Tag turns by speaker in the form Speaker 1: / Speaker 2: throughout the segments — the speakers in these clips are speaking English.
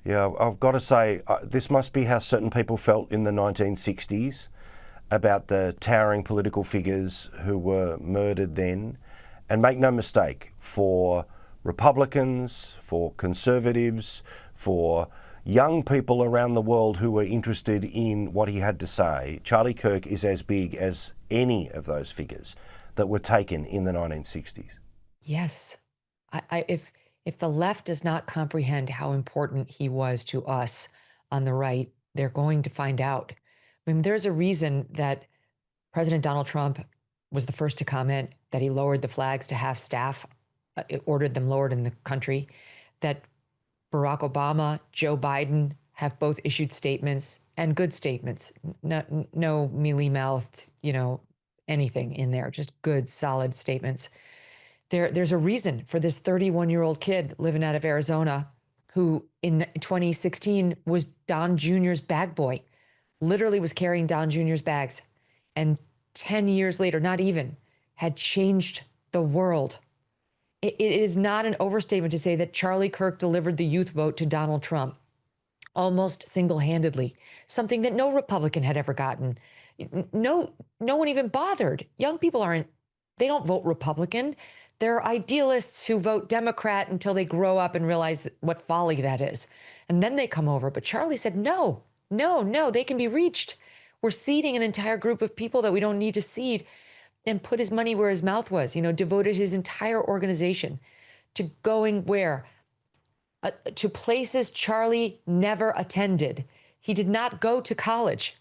Speaker 1: Yeah, I've got to say, this must be how certain people felt in the 1960s about the towering political figures who were murdered then. And make no mistake, for Republicans, for conservatives, for young people around the world who were interested in what he had to say, Charlie Kirk is as big as any of those figures that were taken in the 1960s.
Speaker 2: Yes. If the left does not comprehend how important he was to us on the right, they're going to find out. I mean, there's a reason that President Donald Trump was the first to comment that he lowered the flags to half staff, ordered them lowered in the country, that Barack Obama, Joe Biden have both issued statements, and good statements. No mealy-mouthed, anything in there, just good, solid statements. There's a reason for this 31-year-old kid living out of Arizona who in 2016 was Don Jr.'s bag boy, literally was carrying Don Jr.'s bags. And 10 years later, not even, had changed the world. It is not an overstatement to say that Charlie Kirk delivered the youth vote to Donald Trump almost single-handedly, something that no Republican had ever gotten. No one even bothered. Young people they don't vote Republican. They're idealists who vote Democrat until they grow up and realize what folly that is. And then they come over. But Charlie said, no, they can be reached. We're seeding an entire group of people that we don't need to seed, and put his money where his mouth was, devoted his entire organization to going where? To places Charlie never attended. He did not go to college.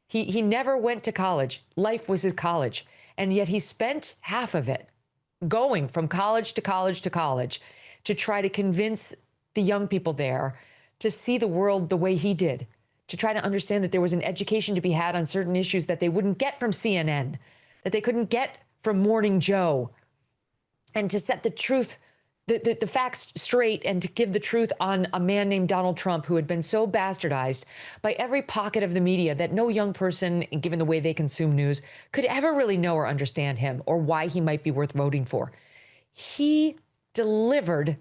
Speaker 2: He never went to college. Life was his college. And yet he spent half of it going from college to college to college to try to convince the young people there to see the world the way he did, to try to understand that there was an education to be had on certain issues that they wouldn't get from CNN, that they couldn't get from Morning Joe, and to set the truth, the facts straight, and to give the truth on a man named Donald Trump, who had been so bastardized by every pocket of the media that no young person, given the way they consume news, could ever really know or understand him or why he might be worth voting for. He delivered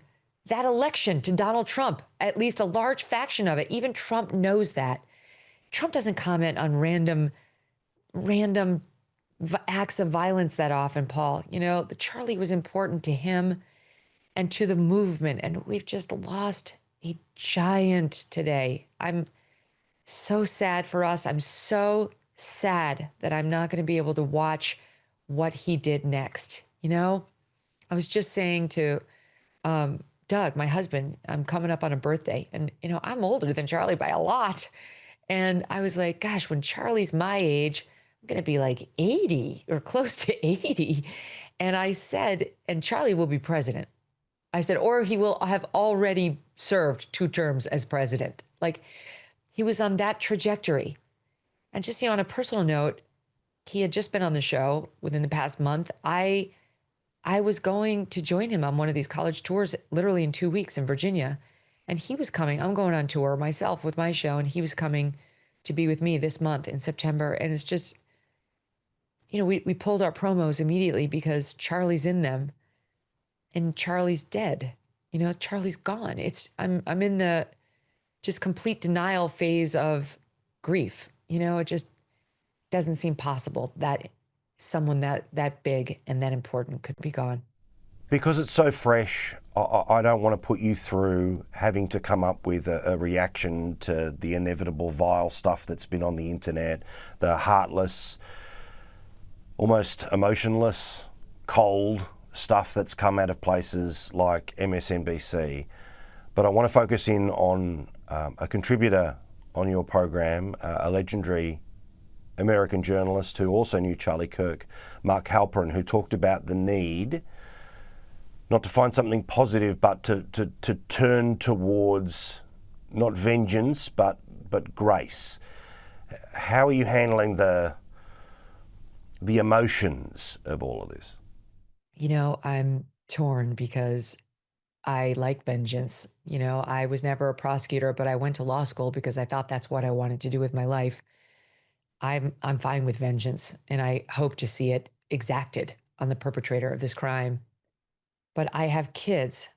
Speaker 2: that election to Donald Trump, at least a large faction of it. Even Trump knows that. Trump doesn't comment on random acts of violence that often, Paul. The Charlie was important to him and to the movement, and we've just lost a giant today. I'm so sad for us. I'm so sad that I'm not going to be able to watch what he did next. I was just saying to Doug, my husband, I'm coming up on a birthday, and I'm older than Charlie by a lot. And I was like, gosh, when Charlie's my age, I'm going to be like 80 or close to 80. And I said, and Charlie will be president. I said, or he will have already served 2 terms as president. Like, he was on that trajectory. And just, on a personal note, he had just been on the show within the past month. I was going to join him on one of these college tours literally in 2 weeks in Virginia. And he was coming. I'm going on tour myself with my show, and he was coming to be with me this month in September. And it's just, we pulled our promos immediately because Charlie's in them, and Charlie's dead. Charlie's gone. I'm in the just complete denial phase of grief. It just doesn't seem possible that someone that big and that important could be gone.
Speaker 1: Because it's so fresh, I don't want to put you through having to come up with a reaction to the inevitable vile stuff that's been on the internet, the heartless, almost emotionless, cold stuff that's come out of places like MSNBC. But I want to focus in on a contributor on your program, a legendary American journalist who also knew Charlie Kirk, Mark Halperin, who talked about the need not to find something positive, but to turn towards not vengeance, but grace. How are you handling the emotions of all of this?
Speaker 2: I'm torn because I like vengeance. I was never a prosecutor, but I went to law school because I thought that's what I wanted to do with my life. I'm fine with vengeance, and I hope to see it exacted on the perpetrator of this crime. But I have kids,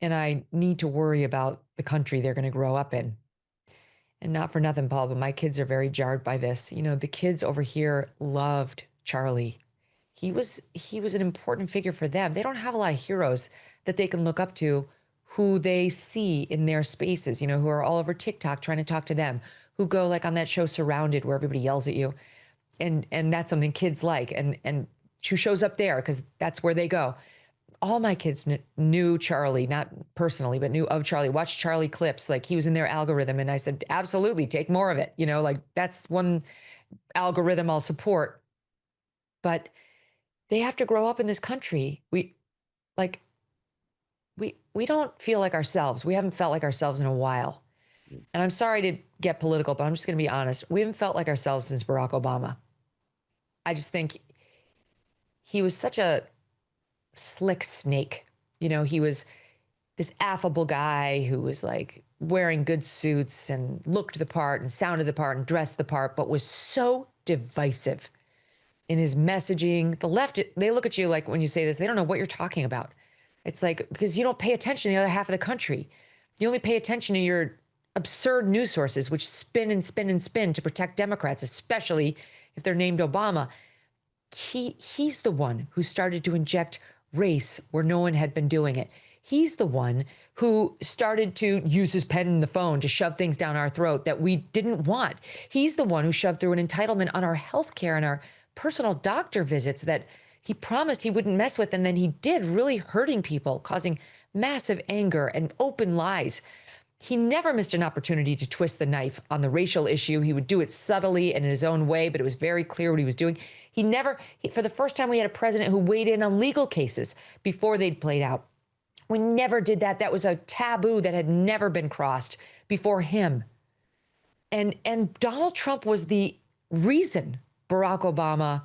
Speaker 2: and I need to worry about the country they're going to grow up in. And not for nothing, Paul, but my kids are very jarred by this. The kids over here loved Charlie. He was an important figure for them. They don't have a lot of heroes that they can look up to who they see in their spaces, who are all over TikTok trying to talk to them, who go like on that show Surrounded where everybody yells at you. And that's something kids like. And who shows up there because that's where they go. All my kids knew Charlie, not personally, but knew of Charlie, watched Charlie clips. Like he was in their algorithm. And I said, absolutely, take more of it. Like that's one algorithm I'll support. But they have to grow up in this country. We don't feel like ourselves. We haven't felt like ourselves in a while. And I'm sorry to get political, but I'm just going to be honest. We haven't felt like ourselves since Barack Obama. I just think he was such a slick snake. He was this affable guy who was like wearing good suits and looked the part and sounded the part and dressed the part, but was so divisive in his messaging. The left, they look at you like when you say this, they don't know what you're talking about. It's like, because you don't pay attention to the other half of the country. You only pay attention to your absurd news sources, which spin and spin and spin to protect Democrats, especially if they're named Obama. He's the one who started to inject race where no one had been doing it. He's the one who started to use his pen and the phone to shove things down our throat that we didn't want. He's the one who shoved through an entitlement on our health care and our personal doctor visits that he promised he wouldn't mess with, and then he did, really hurting people, causing massive anger and open lies. He never missed an opportunity to twist the knife on the racial issue. He would do it subtly and in his own way, but it was very clear what he was doing. For the first time, we had a president who weighed in on legal cases before they'd played out. We never did that. That was a taboo that had never been crossed before him. And Donald Trump was the reason Barack Obama,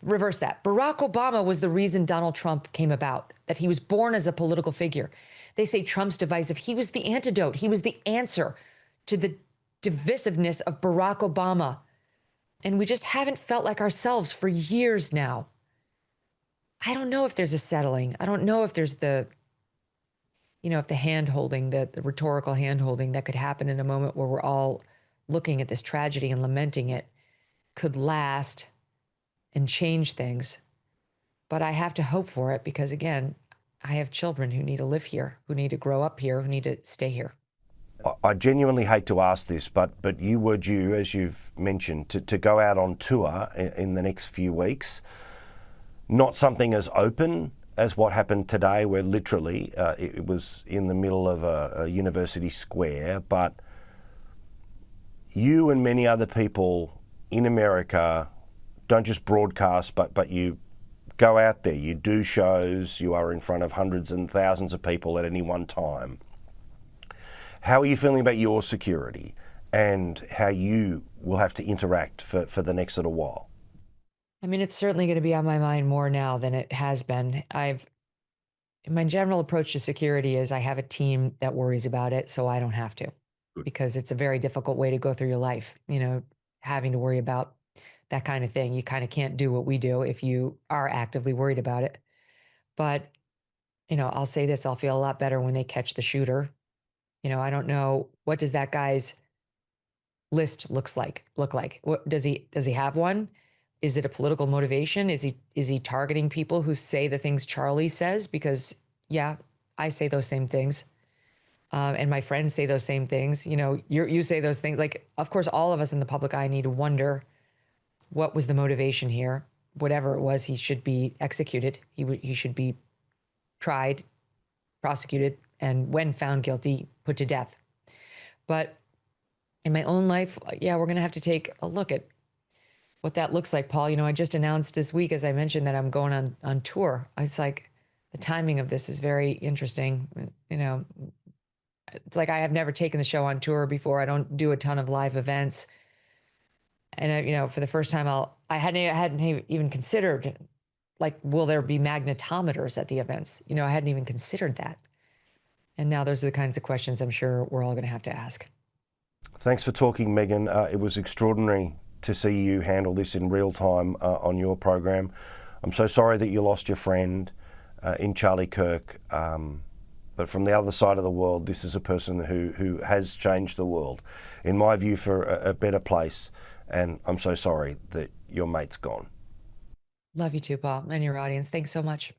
Speaker 2: reverse that. Barack Obama was the reason Donald Trump came about, that he was born as a political figure. They say Trump's divisive. He was the antidote. He was the answer to the divisiveness of Barack Obama. And we just haven't felt like ourselves for years now. I don't know if there's a settling. I don't know if there's if the hand-holding, the rhetorical hand-holding that could happen in a moment where we're all looking at this tragedy and lamenting it could last and change things. But I have to hope for it because, again, I have children who need to live here, who need to grow up here, who need to stay here.
Speaker 1: I genuinely hate to ask this, but you were due, as you've mentioned, to go out on tour in the next few weeks. Not something as open as what happened today, where literally it was in the middle of a university square, but you and many other people in America don't just broadcast, but you go out there, you do shows, you are in front of hundreds and thousands of people at any one time. How are you feeling about your security and how you will have to interact for the next little while?
Speaker 2: I mean, it's certainly going to be on my mind more now than it has been. My general approach to security is I have a team that worries about it, so I don't have to. Good. Because it's a very difficult way to go through your life, having to worry about that kind of thing. You kind of can't do what we do if you are actively worried about it. But, I'll say this, I'll feel a lot better when they catch the shooter. I don't know, what does that guy's list look like? What does he have one? Is it a political motivation? Is he targeting people who say the things Charlie says? Because yeah, I say those same things. And my friends say those same things. You say those things. Like, of course, all of us in the public eye need to wonder what was the motivation here. Whatever it was, he should be executed. He should be tried, prosecuted, and when found guilty, put to death. But in my own life, yeah, we're going to have to take a look at what that looks like, Paul. I just announced this week, as I mentioned, that I'm going on tour. It's like the timing of this is very interesting. It's like I have never taken the show on tour before. I don't do a ton of live events. And, for the first time, I hadn't even considered, like, will there be magnetometers at the events? I hadn't even considered that. And now those are the kinds of questions I'm sure we're all going to have to ask.
Speaker 1: Thanks for talking, Megyn. It was extraordinary to see you handle this in real time on your program. I'm so sorry that you lost your friend. in Charlie Kirk. But from the other side of the world, this is a person who has changed the world, in my view, for a better place. And I'm so sorry that your mate's gone.
Speaker 2: Love you too, Paul, and your audience. Thanks so much.